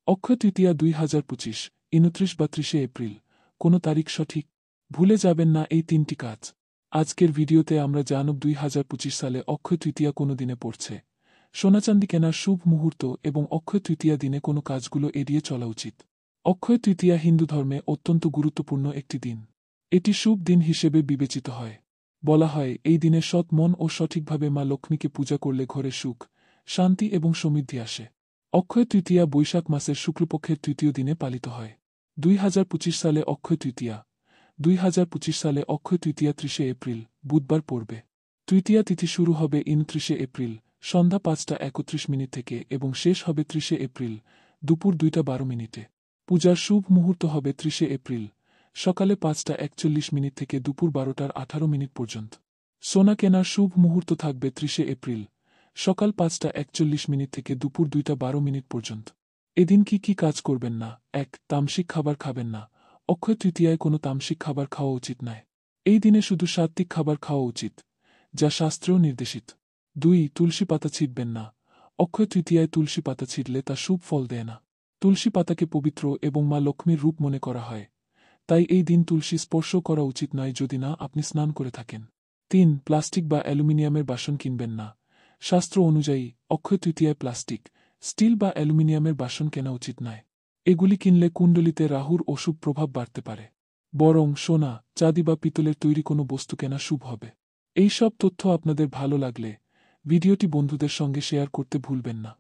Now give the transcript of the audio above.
অক্ষয় তৃতীয়া 2025, 29 বা 30 এপ্রিল। কোনো তারিখ সঠিক? ভুলে যাবেন না এই তিনটি কাজ। আজকের ভিডিওতে আমরা জানব 2025 সালে অক্ষয় তৃতীয়া কোনো দিনে পড়ছে, সোনাচাঁদি কেনার শুভ মুহূর্ত এবং অক্ষয় তৃতীয়া দিনে কোনো কাজগুলো এড়িয়ে চলা উচিত। অক্ষয় তৃতীয়া হিন্দু ধর্মে অত্যন্ত গুরুত্বপূর্ণ একটি দিন। এটি শুভ দিন হিসেবে বিবেচিত হয়। বলা হয় এই দিনে সৎ মন ও সঠিকভাবে মা লক্ষ্মীকে পূজা করলে ঘরে সুখ, শান্তি এবং সমৃদ্ধি আসে। অক্ষয় তৃতীয়া বৈশাখ মাসের শুক্লপক্ষের তৃতীয় দিনে পালিত হয়। 2025 সালে অক্ষয় তৃতীয়া 2025 সালে অক্ষয় তৃতীয়া 30 এপ্রিল বুধবার পড়বে। তৃতীয়া তিথি শুরু হবে 29 এপ্রিল সন্ধ্যা 5:31 থেকে এবং শেষ হবে 30 এপ্রিল দুপুর 2:12। পূজার শুভ মুহূর্ত হবে 30 এপ্রিল সকালে 5:41 থেকে দুপুর 12:18 পর্যন্ত। সোনা কেনার শুভ মুহূর্ত থাকবে 30 এপ্রিল সকাল 5:41 থেকে দুপুর 2:12 পর্যন্ত। এদিন কি কাজ করবেন না? 1. তামসিক খাবার খাবেন না। অক্ষয় তৃতীয়ায় কোনো তামসিক খাবার খাওয়া উচিত নয়। এই দিনে শুধু সাত্ত্বিক খাবার খাওয়া উচিত, যা শাস্ত্রেও নির্দেশিত। 2. তুলসী পাতা ছিঁড়বেন না। অক্ষয় তৃতীয়ায় তুলসী পাতা ছিঁড়লে তা শুভ ফল দেয় না। তুলসী পাতাকে পবিত্র এবং মা লক্ষ্মীর রূপ মনে করা হয়, তাই এই দিন তুলসী স্পর্শ করা উচিত নয় যদি না আপনি স্নান করে থাকেন। 3. প্লাস্টিক বা অ্যালুমিনিয়ামের বাসন কিনবেন না। শাস্ত্র অনুযায়ী অক্ষয় তৃতীয়ায় প্লাস্টিক, স্টিল বা অ্যালুমিনিয়ামের বাসন কেনা উচিত নয়। এগুলি কিনলে কুণ্ডলিতে রাহুর অশুভ প্রভাব বাড়তে পারে। বরং সোনা, চাঁদি বা পিতলের তৈরি কোনো বস্তু কেনা শুভ হবে। এই সব তথ্য আপনাদের ভালো লাগলে ভিডিওটি বন্ধুদের সঙ্গে শেয়ার করতে ভুলবেন না।